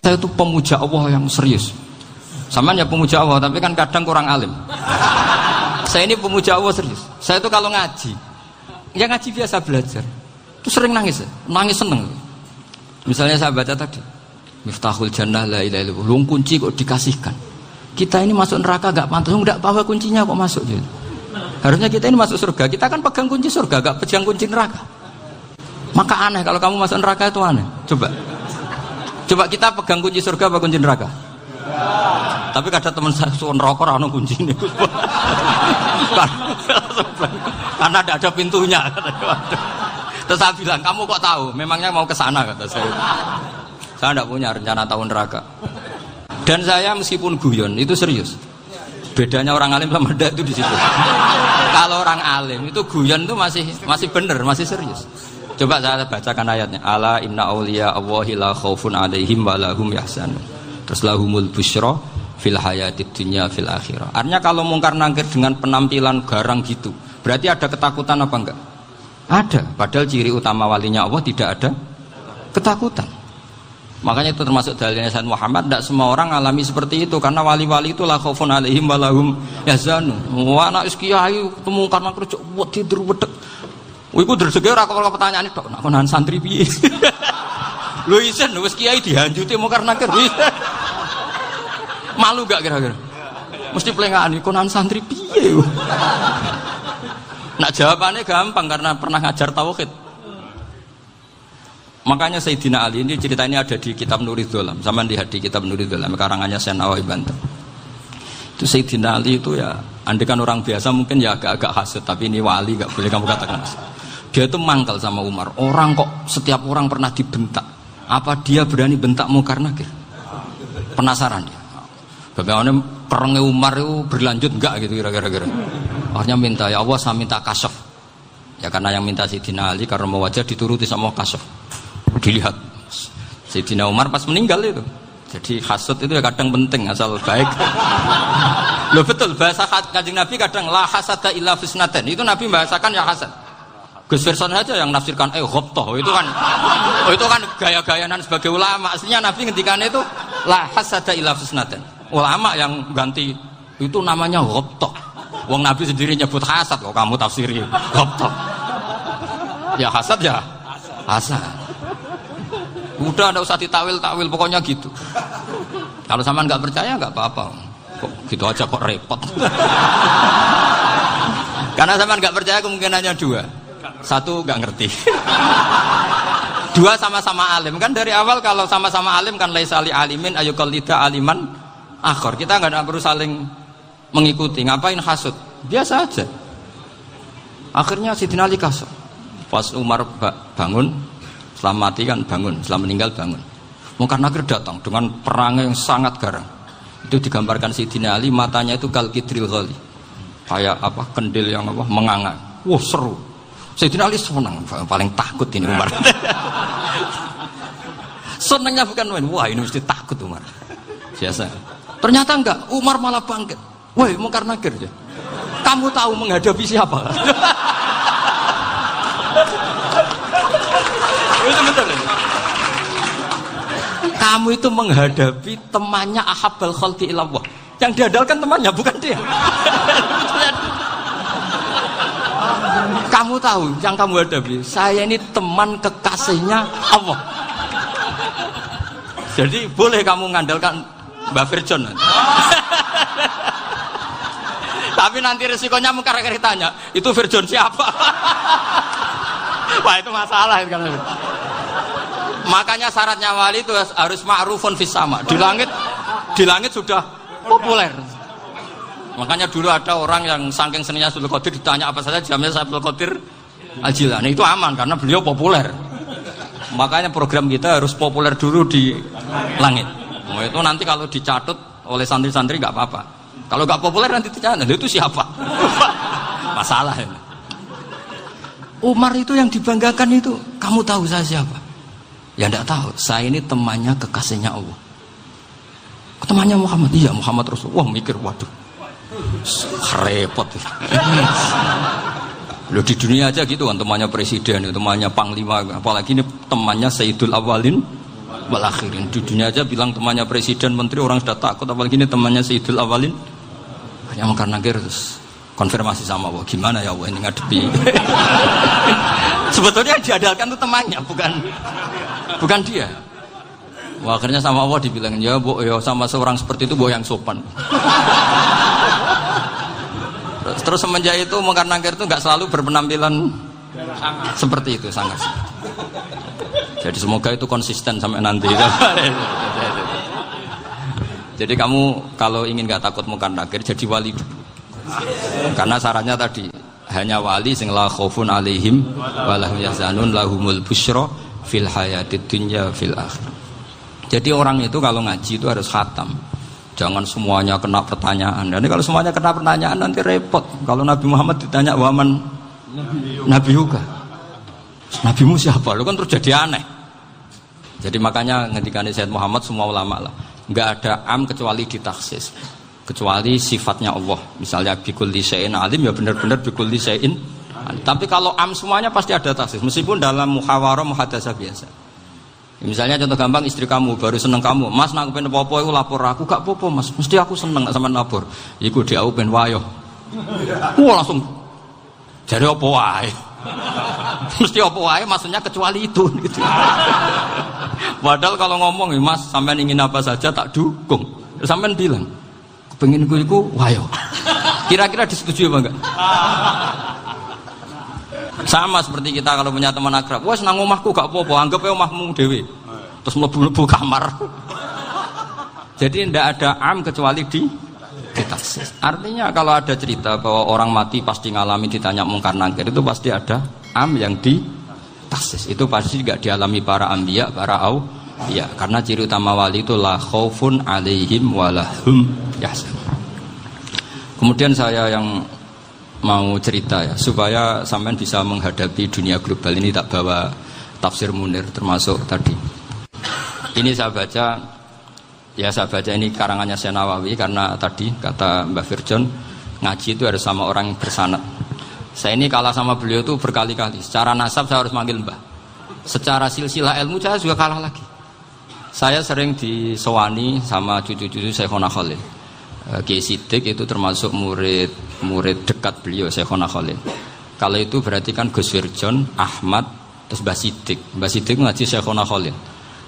Saya itu pemuja Allah yang serius. Sama ya pemuja Allah, tapi kan kadang kurang alim. Saya ini pemuja Allah serius. Saya itu kalau ngaji, ya ngaji biasa belajar, itu sering nangis seneng. Misalnya saya baca tadi, Miftahul Jannah la ilaha illallah, luang kunci kok dikasihkan. Kita ini masuk neraka gak pantas, enggak bawa kuncinya kok masuk gitu. Harusnya kita ini masuk surga, kita kan pegang kunci surga, gak pegang kunci neraka. Maka aneh kalau kamu masuk neraka itu aneh. Coba kita pegang kunci surga apa kunci neraka? Tapi kadang teman saya suon rokok rano kunci ini. Karena tidak ada pintunya. Terus saya bilang, kamu kok tahu? Memangnya mau ke sana kata saya. Saya tidak punya rencana tahun neraka. Dan saya meskipun guyon itu serius. Bedanya orang alim sama ndak itu di situ. Kalau orang alim itu guyon itu masih benar, masih serius. Coba saya bacakan ayatnya. Ala inna auliya Allahi la khaufun alaihim wa lahum yahzanun. Terus lahumul busyra fil hayatid dunya fil akhirah. Artinya kalau mungkar nangkir dengan penampilan garang gitu, berarti ada ketakutan apa enggak? Ada. Padahal ciri utama walinya Allah tidak ada ketakutan. Makanya itu termasuk dalilnya Sayyid Muhammad. Tidak semua orang alami seperti itu, karena wali-wali itu la khaufun alaihim wa lahum yahzanun. Wah anak kiai ketemu karena kerja buat tidur wedek. Iku rezeki ora kok pertanyaan itu, nak konan santri piye? Lho isen wis kiai dihanjuti mungkar nakir. Malu gak kira-kira? Mesti pelengane konan santri piye? Nak jawabannya gampang karena pernah ngajar tauhid. Makanya Sayyidina Ali ini ceritanya ada di kitab Nurul Dholam. Sama lihat di kitab Nurul Dholam karangannya Syekh Nawawi Banten. Itu Sayyidina Ali itu ya, andekan orang biasa mungkin ya agak-agak hasud, tapi ini wali gak boleh kamu katakan. Dia itu mangkal sama Umar. Orang kok setiap orang pernah dibentak. Apa dia berani bentak mungkar nakir? Penasaran dia. Bagaimana perangnya Umar itu berlanjut enggak gitu kira-kira. Akhirnya minta, ya Allah saya minta kasaf. Ya karena yang minta Sayyidina Ali karena mau wajah dituruti sama kasaf. Dilihat Sayyidina Umar pas meninggal itu. Jadi hasud itu ya kadang penting asal baik. Loh betul bahasa Kanjeng Nabi kadang la hasada illa fisnaten. Itu Nabi bahasakan ya hasad. Gus Verson saja yang nafsirkan ghobtoh itu kan gaya-gayanan sebagai ulama. Aslinya Nabi ngendikannya itu la hasada illa fisnaten. Ulama yang ganti itu namanya ghobtoh. Wong Nabi sendiri nyebut hasad kok kamu tafsiri ghobtoh. Ya hasad ya hasad. Udah enggak usah ditawil-tawil pokoknya gitu. Kalau sama nggak percaya nggak apa-apa. Kok gitu aja kok repot. Karena sama nggak percaya kemungkinannya dua. Satu nggak ngerti. Dua sama-sama alim. Kan dari awal kalau sama-sama alim kan laisa li alimin ayuqallida aliman akhor. Kita nggak perlu saling mengikuti. Ngapain hasud? Biasa aja. Akhirnya Sayyidina Ali kasar. Pas Umar bangun, setelah mati kan bangun, setelah meninggal bangun. Mungkar nakir datang dengan perang yang sangat garang. Itu digambarkan Sayyidina Ali matanya itu kal kidril ghali. Kayak apa? Kendil yang apa? Menganga. Wah, seru. Sayyidina Ali senang, paling takut ini Umar. Senangnya bukan main. Wah, ini mesti takut Umar. Biasa. Ternyata enggak, Umar malah bangkit. Woi, mungkar nakir ya. Kamu tahu menghadapi siapa? Itu betul. Kamu itu menghadapi temannya ahabbal khalqi ilallah. Yang diandalkan temannya bukan dia. Kamu tahu yang kamu hadapi, saya ini teman kekasihnya Allah. Jadi boleh kamu mengandalkan Mbak Virjon. Tapi nanti resikonya mungkar tanya, itu Virjon siapa? Wah itu masalah kan. Makanya syaratnya wali itu harus ma'rufun fis sama. Di langit sudah populer. Makanya dulu ada orang yang saking seninya Abdul Qadir ditanya apa saja jamnya Abdul Qadir Al-Jilani. Itu aman karena beliau populer. Makanya program kita harus populer dulu di langit. Oh, itu nanti kalau dicatut oleh santri-santri nggak apa-apa. Kalau nggak populer nanti dicatat itu siapa? Masalah ini. Umar itu yang dibanggakan itu, kamu tahu saya siapa? Ya enggak tahu. Saya ini temannya kekasihnya Allah. Temannya Muhammad. Iya Muhammad Rasul. Wah mikir waduh. Repot. Loh di dunia aja gitu kan temannya presiden, temannya panglima, apalagi ini temannya Sayyidul Awalin wal akhirin. Di dunia aja bilang temannya presiden, menteri, orang sudah takut, apalagi ini temannya Sayyidul Awalin. Hanya mungkar nakir terus konfirmasi sama Allah, gimana ya Allah ini ngadepi. Sebetulnya yang diadalkan itu temannya, bukan dia. Wah, akhirnya sama Allah dibilang, ya Bu, ya sama seorang seperti itu Bu yang sopan. Terus semenjak itu mungkar nakir itu nggak selalu berpenampilan seperti itu, sangat. Jadi semoga itu konsisten sampai nanti. Jadi kamu kalau ingin nggak takut mungkar nakir, jadi wali dulu. Karena syaratnya tadi hanya wali sing la khaufun alaihim walahum yahzanun lahumul busyra fil hayatid dunya fil akhir. Jadi orang itu kalau ngaji itu harus khatam. Jangan semuanya kena pertanyaan. Dan kalau semuanya kena pertanyaan nanti repot. Kalau Nabi Muhammad ditanya waman Nabi juga. Nabimu siapa? Lu kan terus jadi aneh. Jadi makanya ngendikane Sayyid Muhammad semua ulama lah, enggak ada am kecuali ditaksis. Kecuali sifatnya Allah. Misalnya bikulli syai'in alim ya benar-benar bikulli syai'in. Tapi kalau am semuanya pasti ada taksis. Meskipun dalam muhawarah muhadasah biasa. Misalnya contoh gampang, istri kamu baru seneng kamu, Mas nak pengen apa-apa itu lapor aku, gak apa-apa Mas, mesti aku seneng gak sama lapor. Iku dia aku pengen wayo. Wah langsung jadi apa wae. Mesti apa wae maksudnya kecuali itu gitu. Padahal kalau ngomong, Mas sampean ingin apa saja tak dukung. Sampean bilang, kepengin iku wayo. Kira-kira disetujui apa enggak? Sama seperti kita kalau punya teman akrab, wes nang omahku gak apa-apa, anggap ya omahmu dewe. Terus mlebu-mlebu kamar. Jadi tidak ada am kecuali di taksis. Artinya kalau ada cerita bahwa orang mati pasti ngalami ditanya mungkar nakir, itu pasti ada am yang di taksis. Itu pasti juga dialami para anbiya, para auliya. Karena ciri utama wali itu la khaufun alaihim walahum yahzanun. Kemudian saya yang mau cerita ya, supaya sampean bisa menghadapi dunia global ini, tak bawa tafsir Munir termasuk tadi. Ini saya baca ini karangannya Syekh Nawawi, karena tadi kata Mbah Firjon ngaji itu harus sama orang yang bersanad. Saya ini kalah sama beliau itu berkali-kali. Secara nasab saya harus manggil Mbah. Secara silsilah ilmu saya juga kalah lagi. Saya sering disewani sama cucu-cucu Syekhona Khalil. Kiai Siddiq itu termasuk murid dekat beliau, Syekhona Khalil. Kalau itu berarti kan Gus Wirjon, Ahmad, terus Mbah Siddiq. Mbah Siddiq ngaji Syekhona Khalil.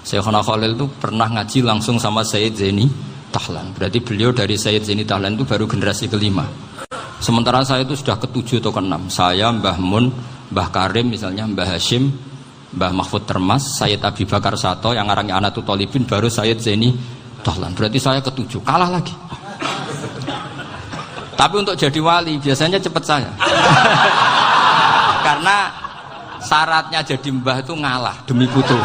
Syekhona Khalil itu pernah ngaji langsung sama Sayyid Zaini Tahlan. Berarti beliau dari Sayyid Zaini Tahlan itu baru generasi kelima. Sementara saya itu sudah ke-7 atau ke-6. Saya, Mbah Mun, Mbah Karim misalnya, Mbah Hashim, Mbah Mahfud Termas, Sayyid Abi Bakar Sato, yang arangnya Anatul Tolibin, baru Sayyid Zaini Tahlan. Berarti saya ke-7, kalah lagi. Tapi untuk jadi wali biasanya cepat saya. Karena syaratnya jadi mbah itu ngalah demi putu.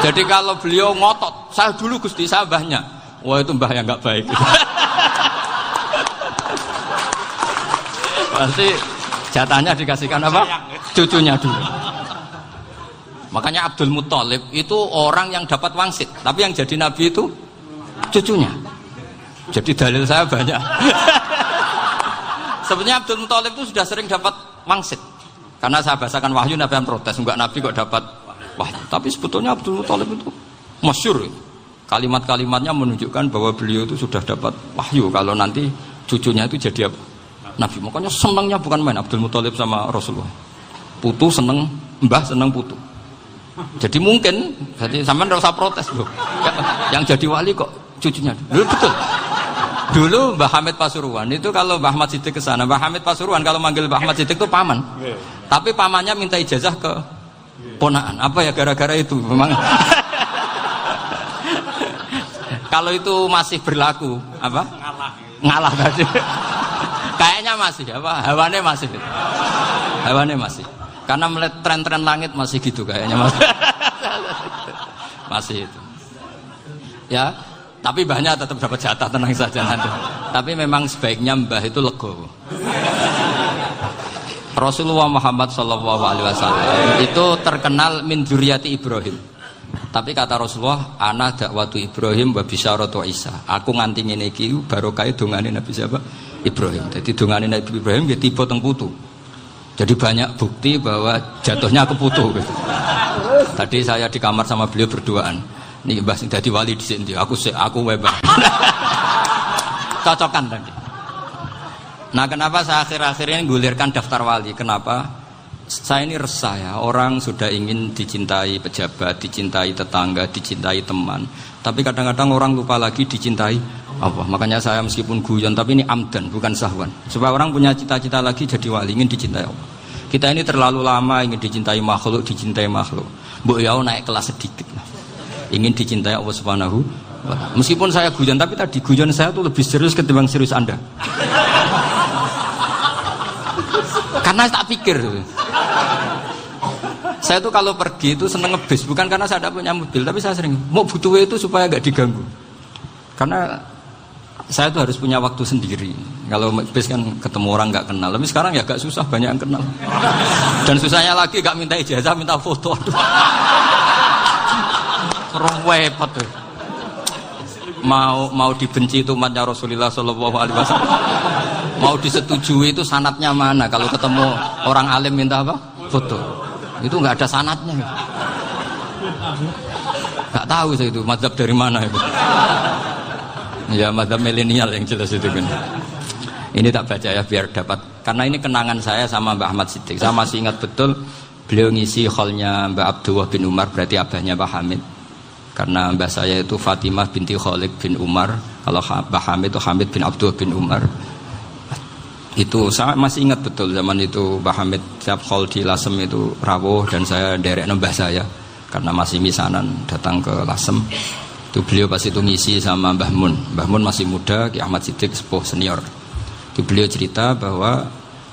Jadi kalau beliau ngotot, saya dulu Gusti, saya mbahnya. Wah itu mbah yang nggak baik. Pasti jatahnya dikasihkan apa? Cucunya dulu. Makanya Abdul Muthalib itu orang yang dapat wangsit, tapi yang jadi nabi itu cucunya. Jadi dalil saya banyak. Sebenarnya Abdul Muthalib itu sudah sering dapat wangsit. Karena saya bahasakan wahyu, Nabi yang protes, enggak Nabi kok dapat wahyu. Tapi sebetulnya Abdul Muthalib itu masyhur. Kalimat-kalimatnya menunjukkan bahwa beliau itu sudah dapat wahyu kalau nanti cucunya itu jadi apa? Nabi. Makanya senangnya bukan main Abdul Muthalib sama Rasulullah. Putu seneng, mbah seneng putu. Jadi mungkin, jadi sampean enggak usah protes loh. Yang jadi wali kok cucunya. Loh, betul. Dulu Mbah Hamid Pasuruan itu kalau Mbah Ahmad Siddiq ke sana, Mbah Hamid Pasuruan kalau manggil Mbah Ahmad Siddiq itu paman. Tapi pamannya minta ijazah ke ponakan. Apa ya gara-gara itu memang. Kalau itu masih berlaku, apa? Ngalah tadi. Kayaknya masih apa? Hawane masih. Hawane masih. Karena melihat tren-tren langit masih gitu kayaknya masih. Masih itu. Ya. Tapi mbahnya tetap dapat jatah, tenang saja nanti. Tapi memang sebaiknya mbah itu legowo. Rasulullah Muhammad SAW itu terkenal min dzurriyyati Ibrahim. Tapi kata Rasulullah, ana dakwatu Ibrahim wa bisyaratu Isa. Aku nganti ngene iki barokah dongane Nabi siapa? Ibrahim. Jadi dongane Nabi Ibrahim nggih tiba teng putu. Jadi banyak bukti bahwa jatuhnya ke putu gitu. Tadi saya di kamar sama beliau berduaan. Nih Mbah sing dadi wali dhisik ndi? Aku Mbah. Cocokan tadi. Nah, kenapa saya akhir-akhir ini gulirkan daftar wali? Kenapa? Saya ini resah ya, orang sudah ingin dicintai pejabat, dicintai tetangga, dicintai teman. Tapi kadang-kadang orang lupa lagi dicintai Allah. Makanya saya meskipun guyon, tapi ini amdan, bukan sahwan. Supaya orang punya cita-cita lagi jadi wali, ingin dicintai Allah. Kita ini terlalu lama ingin dicintai makhluk. Mbok ya naik kelas sedikit lah. Ingin dicintai Allah Subhanahu wa ta'ala. Meskipun saya guyon, tapi tadi guyon saya tuh lebih serius ketimbang serius Anda. Karena tak pikir. Saya tuh kalau pergi itu seneng ngebis, bukan karena saya tidak punya mobil, tapi saya sering mau butuh itu supaya gak diganggu. Karena saya tuh harus punya waktu sendiri. Kalau ngebis kan ketemu orang gak kenal, tapi sekarang ya gak susah, banyak yang kenal. Dan susahnya lagi gak minta ijazah, minta foto. Repot tuh. Mau dibenci itu umatnya Rasulullah Shallallahu Alaihi Wasallam. Mau disetujui itu sanatnya mana? Kalau ketemu orang alim minta apa? Foto. Itu nggak ada sanatnya. Nggak tahu saya itu mazhab dari mana itu. Ya mazhab milenial yang jelas itu kan. Ini tak baca ya biar dapat. Karena ini kenangan saya sama Mbak Ahmad Siddiq. Saya masih ingat betul beliau ngisi hallnya Mbak Abdullah bin Umar, berarti abahnya Mbak Hamid. Karena mbah saya itu Fatimah binti Khalid bin Umar. Kalau Mbak Hamid itu Hamid bin Abdullah bin Umar. Itu saya masih ingat betul zaman itu Mbah Hamid siap hall di Lasem itu rawuh dan saya derek mbah saya karena masih misanan datang ke Lasem. Itu beliau pas itu ngisi sama Mbah Mun. Mbah Mun masih muda, Ki Ahmad Siddiq sepuh senior. Itu beliau cerita bahwa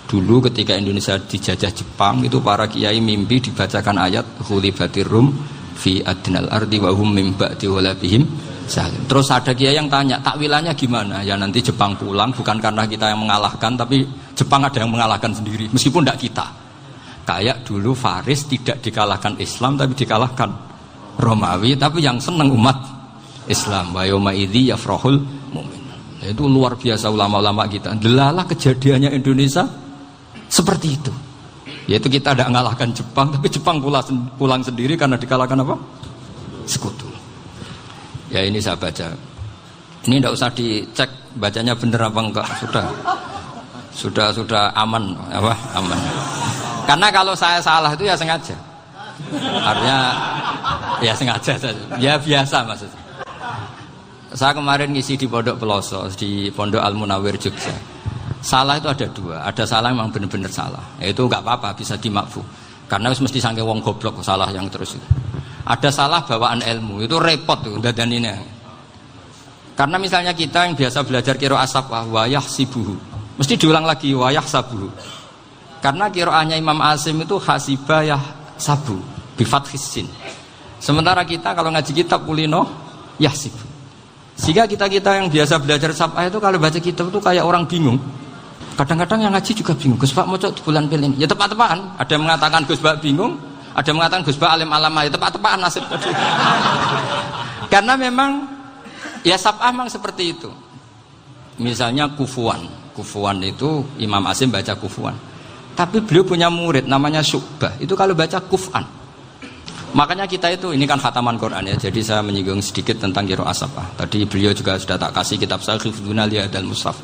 dulu ketika Indonesia dijajah Jepang itu para kiai mimpi dibacakan ayat Ghulibatir Rum fi adnal ardi wa hum min ba'di walabihim. Terus ada kiai yang tanya, takwilannya gimana? Ya nanti Jepang pulang bukan karena kita yang mengalahkan, tapi Jepang ada yang mengalahkan sendiri, meskipun tidak kita. Kayak dulu Faris tidak dikalahkan Islam, tapi dikalahkan Romawi, tapi yang senang umat Islam. Wa yauma idzi yafrahul mu'min. Itu luar biasa ulama-ulama kita. Delalah kejadiannya Indonesia seperti itu. Yaitu kita tidak mengalahkan Jepang, tapi Jepang pulang sendiri karena dikalahkan apa? Sekutu. Ya ini saya baca. Ini tidak usah dicek bacanya benar apa enggak. Sudah aman apa? Aman. Karena kalau saya salah itu ya sengaja. Artinya ya sengaja saja. Ya biasa maksudnya. Saya kemarin ngisi di Pondok Peloso, di Pondok Al Munawir Jogja. Salah itu ada dua. Ada salah yang memang benar-benar salah. Itu enggak apa-apa, bisa dimakfu. Karena mesti sangke wong goblok salah yang terus itu. Ada salah bawaan ilmu, itu repot tuh dadaninnya. Karena misalnya kita yang biasa belajar qiraah sab'ah wa yahsibuhu, mesti diulang lagi wa yahsabuhu. Karena qiraahnya Imam Asim itu hasibah yahsabu bi fathis sin. Sementara kita kalau ngaji kitab kulino yahsibu. Sehingga kita yang biasa belajar sab'ah itu kalau baca kitab itu kayak orang bingung. Kadang-kadang yang ngaji juga bingung. Gus Pak mau cok bulan pilih. Ya tepat-tepatan. Ada yang mengatakan Gus Pak bingung. Ada yang mengatakan Gus Ba alim alama, ya tepat-tepatan nasib tadi. Karena memang ya sab'ah memang seperti itu. Misalnya kufuan itu Imam Asim baca kufuan. Tapi beliau punya murid namanya Syu'bah. Itu kalau baca kuf'an. Makanya kita itu, ini kan khataman Quran ya. Jadi saya menyinggung sedikit tentang qiraah sab'ah. Tadi beliau juga sudah tak kasih kitab saya Hifdzuna Liyadal Mushaf.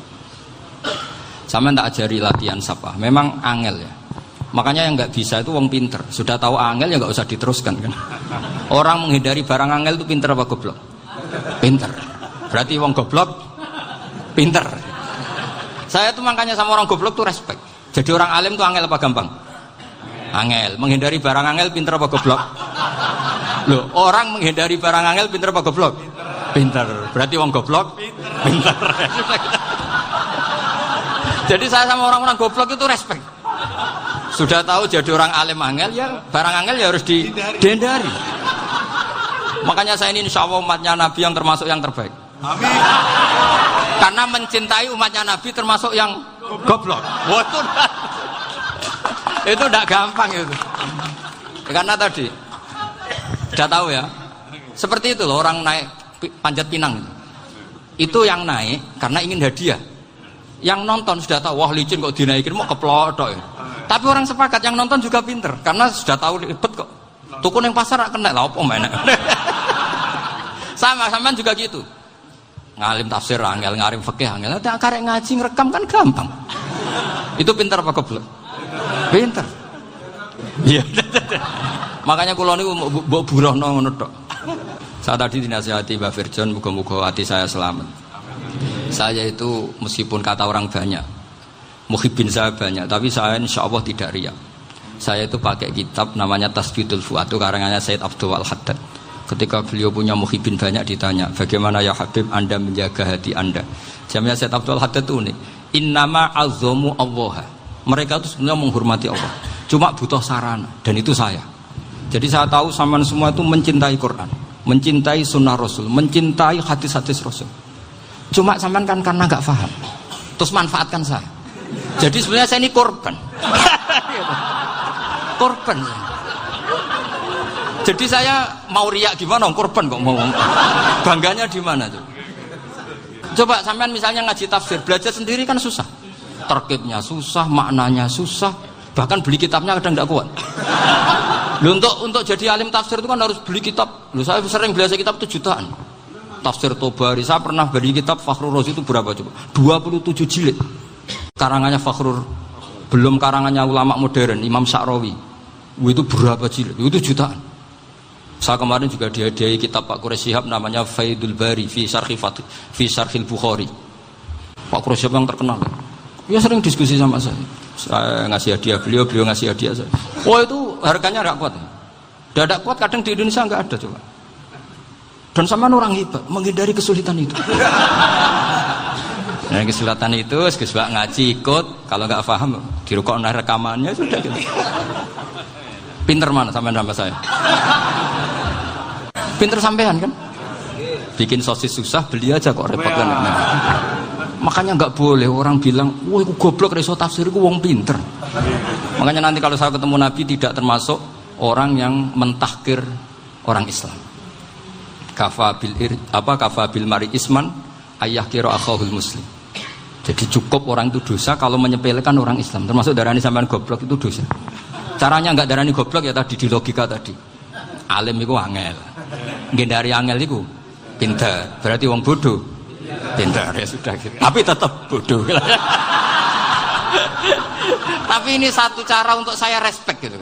Sama tak ajari latihan sab'ah. Memang angel ya. Makanya yang nggak bisa itu wong pinter. Sudah tahu angel ya nggak usah diteruskan kan. Orang menghindari barang angel itu pinter apa goblok? Pinter. Berarti wong goblok pinter. Saya tuh makanya sama orang goblok tuh respect. Jadi orang alim tuh angel apa gampang? Angel. Menghindari barang angel pinter apa goblok? Loh, orang menghindari barang angel pinter apa goblok? Pinter. Berarti wong goblok pinter. Jadi saya sama orang-orang goblok itu respect. Sudah tahu jadi orang alim angel ya barang angel ya harus dihindari. Makanya saya ini insya Allah umatnya Nabi yang termasuk yang terbaik. Amin. Karena mencintai umatnya Nabi termasuk yang goblok. Itu tidak gampang itu. Karena tadi sudah tahu ya. Seperti itu loh orang naik Panjat Pinang itu yang naik karena ingin hadiah. Yang nonton sudah tahu wah licin kok dinaikin mau keplodok ya. Tapi orang sepakat yang nonton juga pinter karena sudah tahu ribet kok Tuku ning pasar rak kena lha opo menek. Sama sampean juga gitu. Ngalim tafsir angel, ngalim fikih angel. Nek karek ngaji ngrekam kan gampang. Itu pintar apa goblok? Pintar. Iya. Makanya kula niku mbok burohno ngono tok. Saya tadi dinasihati Mbak Firjon, muga-muga hati saya selamat. Saya itu meskipun kata orang banyak, muhibbin saya banyak, tapi saya insya Allah tidak riya. Saya itu pakai kitab namanya Tasbidul Fuad, itu karangannya Said Abdul Haddad. Ketika beliau punya muhibbin banyak ditanya, bagaimana ya Habib Anda menjaga hati Anda? Jamnya Said Abdul Haddad itu unik. Innama azzamu Allah. Mereka itu sebenarnya menghormati Allah, cuma butuh sarana, dan itu saya. Jadi saya tahu sampean semua itu mencintai Quran, mencintai sunnah Rasul, mencintai hadis-hadis Rasul. Cuma sampean kan karena nggak paham, terus manfaatkan saya. Jadi sebenarnya saya ini korban. Korban. Jadi saya mau riak gimana? Korban kok mau. Bangganya di mana tuh? Coba sampean misalnya ngaji tafsir, belajar sendiri kan susah. Terkibnya susah, maknanya susah, bahkan beli kitabnya kadang tidak kuat. Loh, untuk jadi alim tafsir itu kan harus beli kitab. Loh, saya sering belajar kitab itu jutaan. Tafsir Tobari, saya pernah beli kitab Fakhrur Razi itu berapa coba? 27 jilid. Karangannya Fakhrur, belum karangannya ulama modern, Imam Sya'rawi. Itu berapa jilid? Itu jutaan. Saya kemarin juga dihadiahi kitab Pak Quraish Shihab namanya Faidul Bari fi Syarhil Bukhari. Pak Quraish Shihab yang terkenal. Dia sering diskusi sama saya. Saya ngasih hadiah beliau ngasih hadiah saya. Oh itu harganya nggak kuat. Tidak kuat kadang di Indonesia nggak ada coba. Dan sama orang hebat menghindari kesulitan itu. Nah, kesulitan itu sebab ngaji ikut, kalau nggak paham dirukok rekamannya sudah gitu. Pinter mana sampean sama saya? Pinter sampean kan? Bikin sosis susah, beli aja kok repot kan. Makanya nggak boleh orang bilang, wah aku goblok reso tafsir aku wong pinter. Makanya nanti kalau saya ketemu Nabi tidak termasuk orang yang mentahkir orang Islam. Kafa bil mari isman ayah kira akhahul muslim. Jadi cukup orang itu dosa kalau menyepelekan orang Islam. Termasuk darani sampean goblok itu dosa. Caranya nggak darani goblok ya tadi di logika tadi. Alim itu angel. Ngendari angel itu pinter. Berarti wong bodoh. Pinter ya sudah gitu. Tapi tetap bodoh. Tapi ini satu cara untuk saya respect gitu.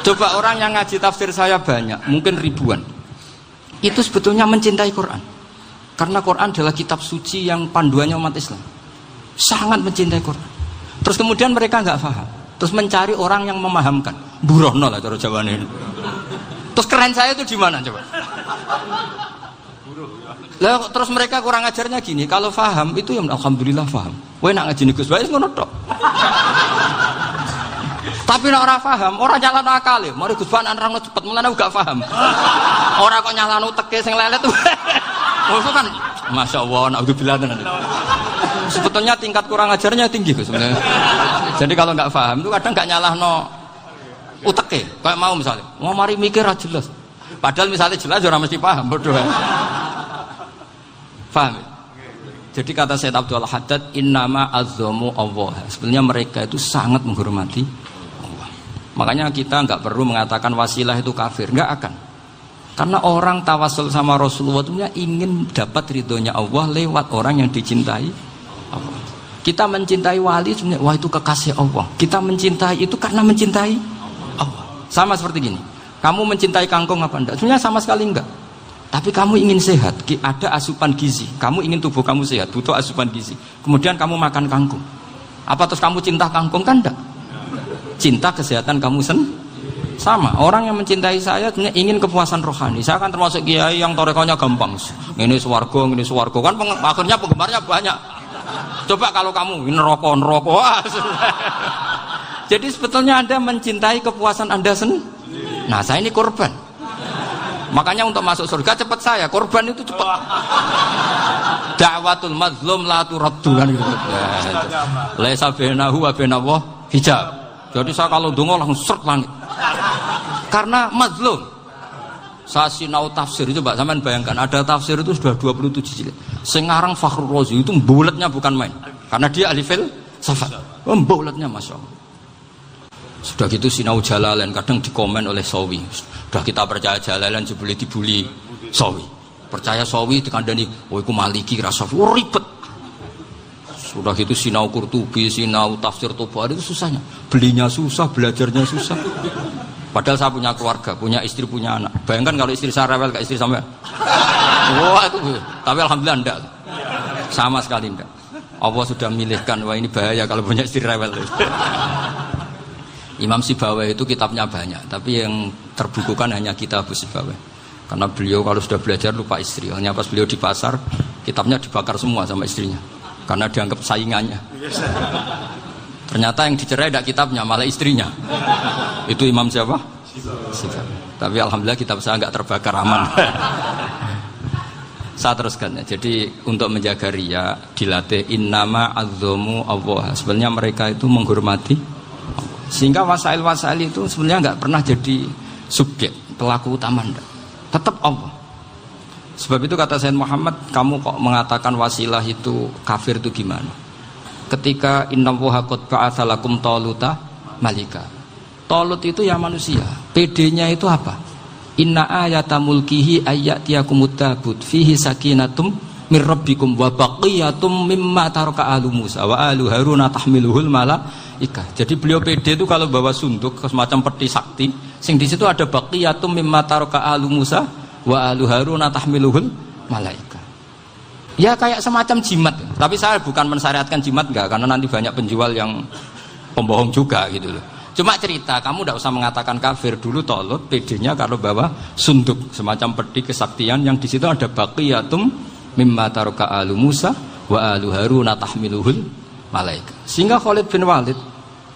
Coba orang yang ngaji tafsir saya banyak, mungkin ribuan. Itu sebetulnya mencintai Quran. Karena Quran adalah kitab suci yang panduannya umat Islam. Sangat mencintai Quran. Terus kemudian mereka nggak paham. Terus mencari orang yang memahamkan. Burohno lah cara Jawa ini. Terus keren saya itu di mana coba? Lah terus mereka kurang ajarnya gini, kalau paham itu ya alhamdulillah paham. Kowe nak ngaji Gus bae ngono tok. Tapi nek ora paham, ora nyalano akale. Mari Gus Bahan nerangno cepet mulane gak paham. Ora kok nyalano teke sing lelet. Maksud kan masyaallah naudzubillah tenan. Sebetulnya tingkat kurang ajarnya tinggi Gus sebenarnya. Jadi kalau enggak paham itu kadang enggak nyalahno uteke. Kayak mau misalnya, mau mari mikir ra jelas. Padahal misalnya jelas ora mesti paham, bodoh. Paham? Jadi kata Said Abdul Haddad, innama azzamu Allah. Sebenarnya mereka itu sangat menghormati Allah. Makanya kita nggak perlu mengatakan wasilah itu kafir, nggak akan. Karena orang tawasul sama Rasulullah itu ingin dapat ridhonya Allah lewat orang yang dicintai Allah. Kita mencintai wali sebenarnya, wah itu kekasih Allah. Kita mencintai itu karena mencintai Allah. Sama seperti gini. Kamu mencintai kangkung apa enggak? Sebenarnya sama sekali enggak. Tapi kamu ingin sehat, ada asupan gizi. Kamu ingin tubuh kamu sehat, butuh asupan gizi. Kemudian kamu makan kangkung. Apa terus kamu cinta kangkung kan enggak? Cinta kesehatan kamu sama. Orang yang mencintai saya sebenarnya ingin kepuasan rohani. Saya kan termasuk kiai yang torekonya gampang. Ini swarga, kan akhirnya penggemarnya banyak. Coba kalau kamu neraka. Jadi sebetulnya Anda mencintai kepuasan Anda sendiri. Nah, saya ini korban. Makanya untuk masuk surga cepat saya, korban itu cepat. Da'watul mazlum la turaddu kan gitu. Laisa bainahu wa bainallah hijab. Jadi saya kalau donga langsung seret langit. Karena mazlum. Saya sinau tafsir itu Mbak, sampean bayangkan ada tafsir itu sudah 27 jilid. Sing ngarang Fakhrur Razi itu buletnya bukan main. Karena dia ahli filsafat. Buletnya masyaallah. Sudah gitu sinau Jalalain kadang dikomen oleh Sawi. Sudah kita percaya Jalalain jebule dibuli Sawi. Percaya Sawi dikandani, "Oh iku Maliki rasa ribet." Sudah gitu sinau Qurtubi, sinau tafsir Tabari itu susahnya. Belinya susah, belajarnya susah. Padahal saya punya keluarga, punya istri, punya anak. Bayangkan kalau istri saya rewel, kayak istri sampai. Wah itu, tapi alhamdulillah enggak. Sama sekali enggak. Allah sudah milihkan, wah ini bahaya kalau punya istri rewel. Imam Sibawai itu kitabnya banyak, tapi yang terbukukan hanya kitab Sibawai. Karena beliau kalau sudah belajar lupa istri. Hanya pas beliau di pasar, kitabnya dibakar semua sama istrinya. Karena dianggap saingannya. Ternyata yang dicerai tidak kitabnya, malah istrinya. Itu Imam siapa? Sibawai. Tapi alhamdulillah kitab saya nggak terbakar, aman. Saya teruskan ya. Jadi untuk menjaga riya dilatih innama azzamu Allah. Sebenarnya mereka itu menghormati Allah. Sehingga wasail-wasail itu sebenarnya nggak pernah jadi subjek pelaku utama, enggak. Tetap Allah. Sebab itu kata Sayyid Muhammad, kamu kok mengatakan wasilah itu kafir itu gimana? Ketika innallaha qad ba'atsa lakum taluta malika. Talut itu ya manusia. PD-nya itu apa? Inna ayata mulkihi ayyatiyakumut tabut fihi sakinatum mir rabbikum wa baqiyatum mimma taraka alu Musa wa alu Haruna tahmiluhul malaika. Jadi beliau PD itu kalau bawa sunduk semacam peti sakti, sing di situ ada baqiyatum mimma taraka alu Musa wa alu Haruna tahmiluhul malaika. Ya kayak semacam jimat. Tapi saya bukan mensyariatkan jimat enggak, karena nanti banyak penjual yang pembohong juga gitu loh. Cuma cerita, kamu tidak usah mengatakan kafir. Dulu Talut PD-nya kalau bawa sunduk semacam peti kesaktian yang di situ ada baqiyatum mimma taraka alu Musa wa alu Haruna tahmiluhul malaika. Sehingga Khalid bin Walid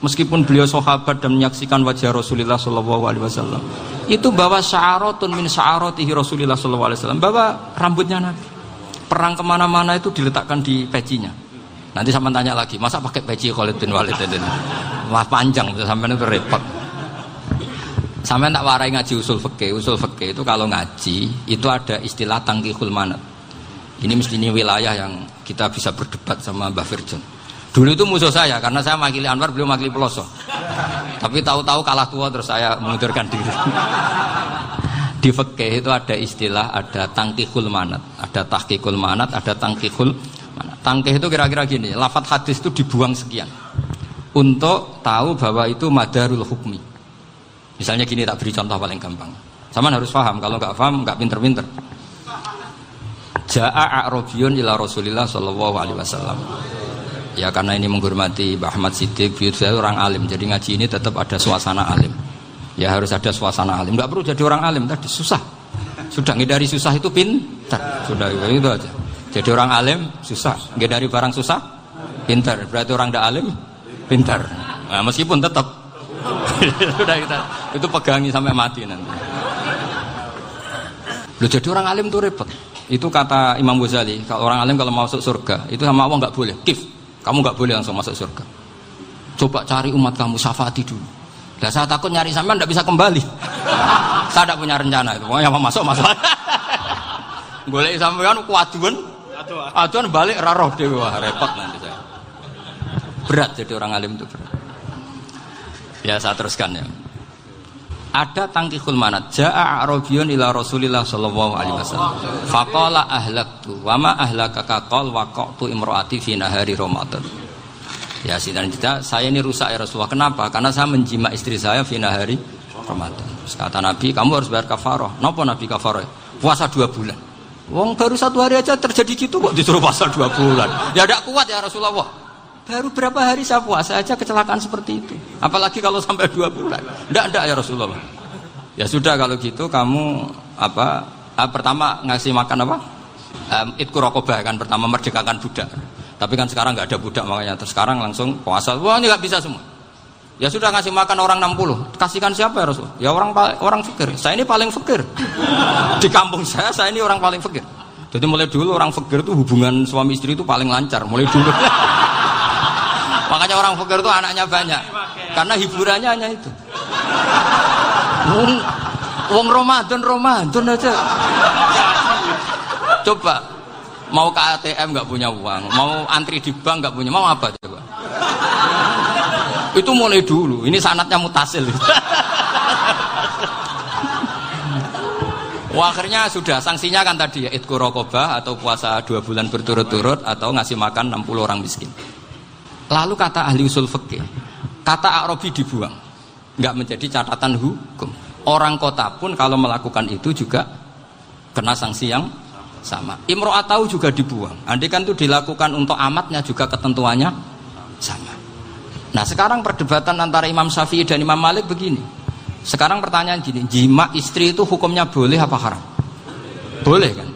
meskipun beliau sahabat dan menyaksikan wajah Rasulullah SAW, itu bawa sya'aratun min sya'aratihi Rasulullah SAW, bawa rambutnya Nabi. Perang kemana-mana itu diletakkan di pecinya. Nanti sama tanya lagi, masa pakai peci Khalid bin Walid ini? Wah panjang, sampai itu repot. Sampai tak warai ngaji usul fikih. Usul fikih itu kalau ngaji itu ada istilah tangkihul manat. Ini mesti ini wilayah yang kita bisa berdebat sama Mbah Firjon. Dulu itu musuh saya karena saya makili Anwar, beliau makili Peloso. Tapi tahu-tahu kalah tua terus saya mengundurkan diri. Di fikih itu ada istilah, ada tangkihul manat, ada tahqiqul manat, ada tangkihul manat. Tangkih itu kira-kira gini, lafadz hadis itu dibuang sekian untuk tahu bahwa itu madarul hukmi. Misalnya gini, tak beri contoh paling gampang. Sama harus paham, kalau nggak paham nggak pinter-pinter. Ja'a a'rabiyun ila Rasulillah sallallahu alaihi wasallam. Ya karena ini menghormati Mbah Ahmad Siddiq, saya orang alim, jadi ngaji ini tetap ada suasana alim. Ya harus ada suasana alim. Nggak perlu jadi orang alim tadi, susah. Sudah ngedari susah itu pintar. Sudah itu aja. Jadi orang alim susah, ngedari barang susah pintar. Berarti orang tidak alim pintar. Nah, meskipun tetap sudah itu pegangi sampai mati nanti. Loh, jadi orang alim itu repot. Itu kata Imam Ghazali, kalau orang alim kalau mau masuk surga itu sama Allah nggak boleh. Kif, kamu nggak boleh langsung masuk surga. Coba cari umat kamu, syafaati dulu. Nah, saya takut nyari sampean tidak bisa kembali. Saya tidak punya rencana itu. Pokoknya mau masuk. Golek sampean kuaduan. Aduan balik raroh dewe, wah repot nanti saya. Berat jadi orang alim itu berat. Ya saya teruskan ya. Ada tangkihul manat. Ja'a a'rabiyun ila Rasulillah sallallahu alaihi wasallam. Faqala ahlaktu wa ma ahlakaka qal waqatu imraati fi nahari Ramadan. Ya sidang kita, saya ini rusak ya Rasulullah. Kenapa? Karena saya menjima istri saya fi nahari Ramadan. Terus kata Nabi, kamu harus bayar kafarah. Napa Nabi kafarah? Puasa 2 bulan. Wong baru 1 hari aja terjadi gitu kok disuruh puasa 2 bulan. Ya tidak kuat ya Rasulullah. Baru berapa hari saya puasa aja kecelakaan seperti itu. Apalagi kalau sampai 2 bulan. Tidak ya Rasulullah. Ya sudah kalau gitu kamu pertama ngasih makan apa? Itqu raqabah kan, pertama merdekakan budak. Tapi kan sekarang nggak ada budak makanya. Terus sekarang langsung puasa. Wah ini nggak bisa semua. Ya sudah ngasih makan orang 60. Kasihkan siapa ya Rasul? Ya orang fakir. Saya ini paling fakir. Di kampung saya ini orang paling fakir. Jadi mulai dulu orang fakir itu hubungan suami istri itu paling lancar. Mulai dulu. Makanya orang fakir itu anaknya banyak. Karena hiburannya hanya itu. Wong Ramadan aja. Coba mau ke ATM nggak punya uang, mau antri di bank nggak punya, mau apa coba? Itu mulai dulu. Ini sanadnya mutasil. Wah, akhirnya sudah sanksinya kan tadi ya idku raqabah atau puasa 2 bulan berturut-turut atau ngasih makan 60 orang miskin. Lalu kata ahli usul fikih, kata Arabi dibuang, nggak menjadi catatan hukum. Orang kota pun kalau melakukan itu juga kena sanksi yang sama. Imro'atau juga dibuang. Andai kan itu dilakukan untuk amatnya juga ketentuannya sama. Nah sekarang perdebatan antara Imam Syafi'i dan Imam Malik begini. Sekarang pertanyaan gini, jima istri itu hukumnya boleh apa haram? Boleh kan?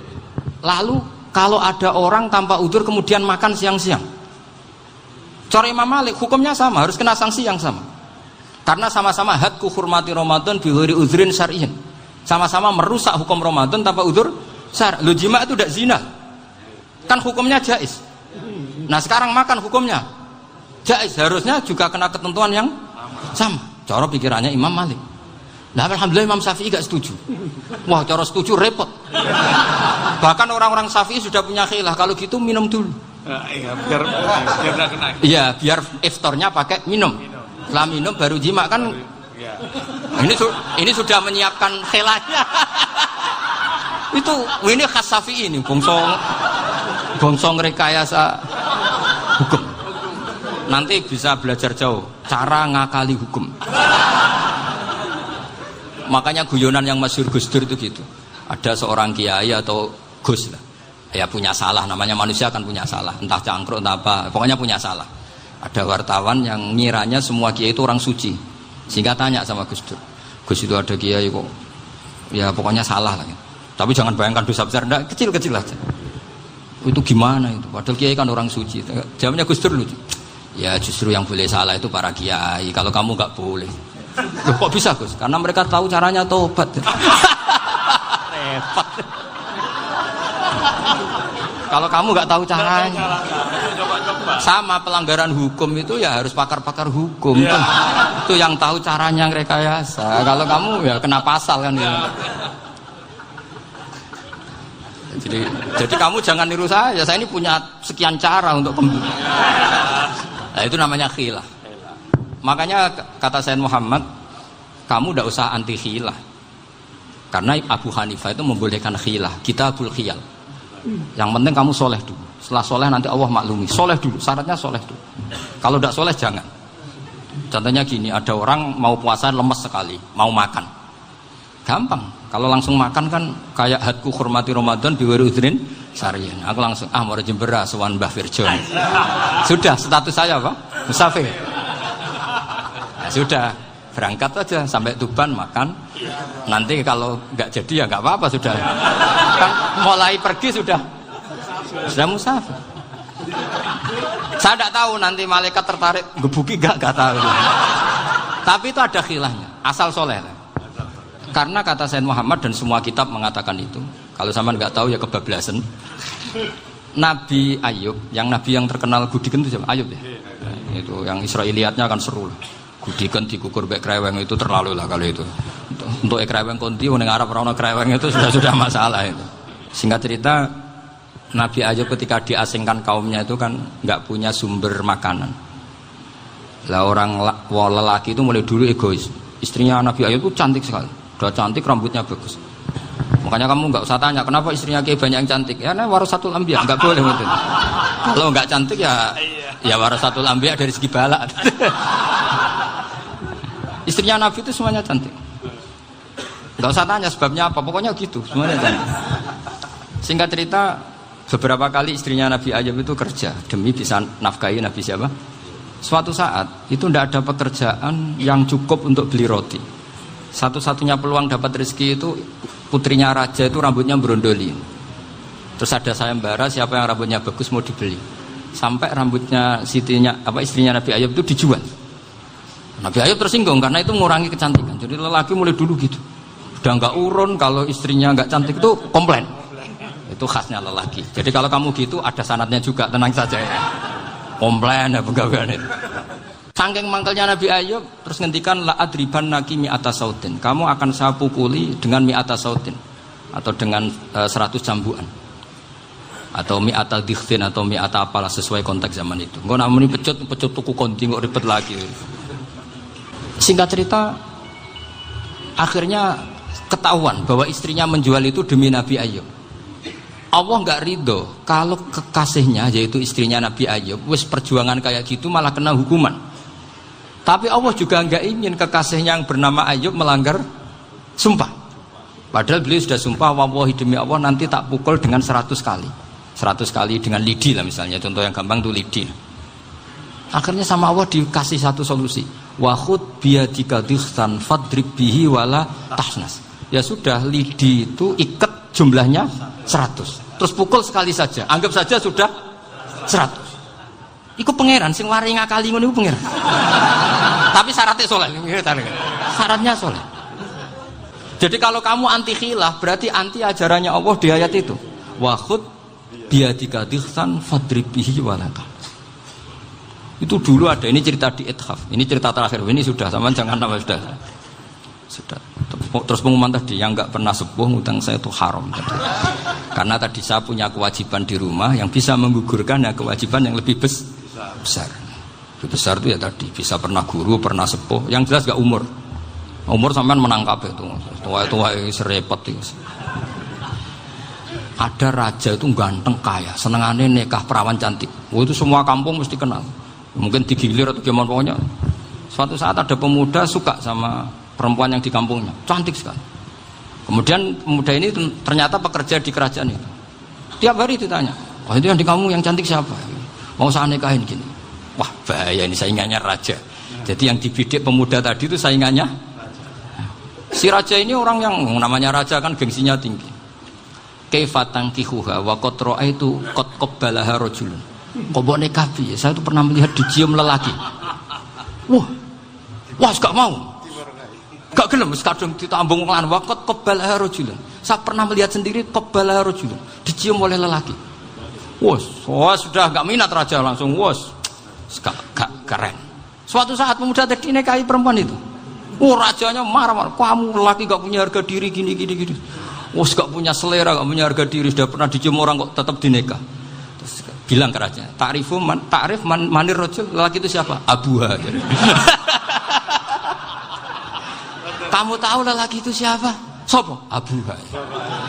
Lalu kalau ada orang tanpa udzur kemudian makan siang-siang, cara Imam Malik hukumnya sama, harus kena sanksi yang sama. Karena sama-sama hadku hurmati Ramadan bi ghairi udzrin syar'iyyin. Sama-sama merusak hukum Ramadan tanpa udzur syar'. Lu jima itu tidak zina. Kan hukumnya jaiz. Nah, sekarang makan hukumnya jaiz, harusnya juga kena ketentuan yang sama. Cara pikirannya Imam Malik. Nah, alhamdulillah Imam Syafi'i gak setuju. Wah, cara setuju repot. Bahkan orang-orang Syafi'i sudah punya khilaf, kalau gitu minum dulu. Iya, biar gak kena. Iya, biar iftarnya pakai minum. Setelah minum baru jima kan. Ya. Ini sudah menyiapkan khilafnya. Ini khas Syafi'i ini, bongsong rekayasa hukum. Nanti bisa belajar jauh cara ngakali hukum. Makanya guyonan yang masyhur Gus Dur itu gitu. Ada seorang kiai atau Gus lah, ya punya salah, namanya manusia kan punya salah, entah cangkruk entah apa, pokoknya punya salah. Ada wartawan yang ngiranya semua kiai itu orang suci, sehingga tanya sama Gus Dur, Gus itu ada kiai kok, ya pokoknya salah lah. Tapi jangan bayangkan dosa besar, enggak, kecil-kecil aja. Itu gimana itu? Padahal kiai kan orang suci. Jawabnya Gus Dur lucu. Ya justru yang boleh salah itu para kiai. Kalau kamu nggak boleh. Loh, kok bisa Gus? Karena mereka tahu caranya tobat. Repot. Kalau kamu nggak tahu caranya, sama pelanggaran hukum itu ya harus pakar-pakar hukum. Ya. Itu yang tahu caranya rekayasa. Kalau kamu ya kena pasal kan. Ya. Jadi kamu jangan niru saya. Saya ini punya sekian cara untuk Nah, itu namanya khilaf. Makanya kata Sayyid Muhammad, kamu tidak usah anti khilaf. Karena Abu Hanifah itu membolehkan khilaf, kitabul khiyal. Yang penting kamu soleh dulu. Setelah soleh nanti Allah maklumi. Soleh dulu, syaratnya soleh dulu. Kalau tidak soleh jangan. Contohnya gini, ada orang mau puasa lemes sekali, mau makan. Gampang. Kalau langsung makan kan kayak hadku hormati Ramadan biwari udrin syar'iyyin. Aku langsung mau jembera sowan Mbah Firjon. Sudah status saya apa? Musafir. Nah, sudah berangkat aja sampai Tuban makan. Nanti kalau nggak jadi ya nggak apa-apa sudah. Kan mulai pergi sudah musafir. Saya tidak tahu nanti malaikat tertarik gebuki nggak tahu. Tapi itu ada khilafnya. Asal soleh. Karena kata Sayyid Muhammad dan semua kitab mengatakan itu. Kalau sama nggak tahu ya kebablasan. Nabi Ayub, yang nabi yang terkenal Gudiken itu siapa? Ayub ya. Nah, itu yang Israiliyatnya kan seru lah. Gudiken dikukur bek kreweng itu terlalu lah kalau itu. Untuk kreweng konti, orang Arab orang kreweng itu sudah masalah itu. Singkat cerita, Nabi Ayub ketika diasingkan kaumnya itu kan nggak punya sumber makanan. Lah orang lelaki itu mulai dulu egois. Istrinya Nabi Ayub itu cantik sekali. Udah cantik, rambutnya bagus. Makanya kamu nggak usah tanya kenapa istrinya kayak banyak yang cantik. Ya, nah warasatul anbiya, nggak boleh gitu. Kalau nggak cantik ya warasatul anbiya dari segi balak. Istrinya Nabi itu semuanya cantik. Nggak usah tanya sebabnya apa, pokoknya gitu, semuanya cantik. Singkat cerita, beberapa kali istrinya Nabi Ayub itu kerja demi bisa nafkahi Nabi siapa? Suatu saat itu tidak ada pekerjaan yang cukup untuk beli roti. Satu-satunya peluang dapat rezeki itu putrinya raja itu rambutnya berondoli. Terus ada sayembara siapa yang rambutnya bagus mau dibeli. Sampai rambutnya istrinya Nabi Ayub itu dijual. Nabi Ayub tersinggung karena itu mengurangi kecantikan. Jadi lelaki mulai dulu gitu. Udah nggak urun kalau istrinya nggak cantik itu komplain. Itu khasnya lelaki. Jadi kalau kamu gitu ada sanadnya juga, tenang saja ya. Komplain ya pegawaian itu. Saking mangkelnya Nabi Ayub terus ngendikan la adriban naki mi'ata sautin. Kamu akan saya pukuli dengan mi'ata sautin atau dengan 100 cambukan. Atau mi'ata dikhtin atau mi'ata apalah sesuai konteks zaman itu. Engko namanya pecut tuku konti kok ribet lagi. Singkat cerita, akhirnya ketahuan bahwa istrinya menjual itu demi Nabi Ayub. Allah nggak ridho kalau kekasihnya yaitu istrinya Nabi Ayub wis perjuangan kayak gitu malah kena hukuman. Tapi Allah juga nggak ingin kekasihnya yang bernama Ayub melanggar sumpah. Padahal beliau sudah sumpah, wallahi demi Allah nanti tak pukul dengan 100 kali. 100 kali dengan lidi lah misalnya, contoh yang gampang tuh lidi. Akhirnya sama Allah dikasih satu solusi. Wa khud biyadika dikhsan fadrib bihi wala tahnas. Ya sudah, lidi itu ikat jumlahnya 100. Terus pukul sekali saja. Anggap saja sudah 100. Iku pangeran sing wari ngakali ngono iku pangeran. Tapi syaratnya soleh. Syaratnya soleh. Jadi kalau kamu anti khilaf berarti anti ajarannya Allah di ayat itu. Wa khud biyadika dikhsan fadrib bihi wala tahnas. Itu dulu ada, ini cerita di Ithaf, ini cerita terakhir, ini sudah, sama jangan nama sudah. Terus pengumuman tadi, yang nggak pernah sepuh ngutang saya itu haram tadi. Karena tadi saya punya kewajiban di rumah yang bisa menggugurkan ya kewajiban yang lebih besar. Lebih besar itu ya tadi, bisa pernah guru, pernah sepuh, yang jelas nggak umur. Umur sampean menangkap itu, tua serepot itu. Ada raja itu ganteng kaya, senengannya nikah perawan cantik. Itu semua kampung mesti kenal. Mungkin digilir atau gimana pokoknya. Suatu saat ada pemuda suka sama perempuan yang di kampungnya, cantik sekali. Kemudian pemuda ini ternyata pekerja di kerajaan itu. Tiap hari ditanya, oh itu yang di kamu yang cantik siapa? Mau saya nikahin gini. Wah bahaya ini, saingannya raja. Jadi yang dibidik pemuda tadi itu saingannya. Si raja ini orang yang namanya raja kan gengsinya tinggi. Kaifatang kihuha wa qad ra'aitu qad qabbalaha rajulun. Kok boleh kafi? Saya tuh pernah melihat dicium lelaki. Wah, gak mau. Gak gelem, kadang ditambung lan waqat qabbalah rajulun. Saya pernah melihat sendiri qabbalah rajulun, dicium oleh lelaki. Wah, sudah gak minat raja langsung. Gak keren. Suatu saat pemuda tadi nikahi perempuan itu. Rajanya marah-marah. Kamu lelaki gak punya harga diri gini. Gak punya selera, gak punya harga diri, sudah pernah dicium orang kok tetap dinikah. Bilang ke raja, ta'rif manir rajul, lelaki itu siapa? Abuha. Kamu tahu lelaki itu siapa? Sopo? Abuha.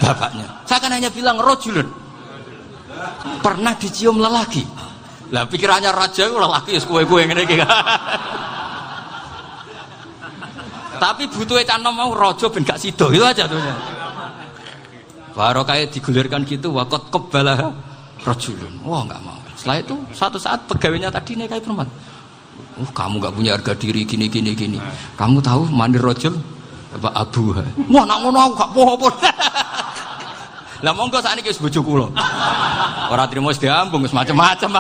Bapaknya. Saya kan hanya bilang rajulun. Pernah dicium lelaki. Lah pikirannya raja itu lelaki ya kue-kue ngene iki. Tapi butuhe canom mau raja ben gak sida, itu aja tuh. Baru kayak digulirkan gitu, waqat qabbalah rajulun. Wah nggak mau. Setelah itu suatu saat pegawainya tadi nikahi perempuan. Kamu nggak punya harga diri gini. Kamu tahu manir rajul apa abuha? Wah nak ngono aku gak apa-apa. Lah monggo sakniki wis bojo kula. Ora trimo wis diambung wis macam-macam.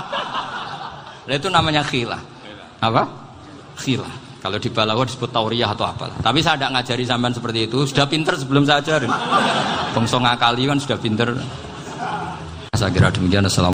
Lah itu namanya khilah. Apa? Khilah. Kalau di Balaghah disebut tauriyah atau apalah. Tapi saya tidak ngajari sampean seperti itu. Sudah pinter sebelum saya ajarin. Bangsa ngakali kan sudah pinter. Saya kira demikian. Assalamualaikum.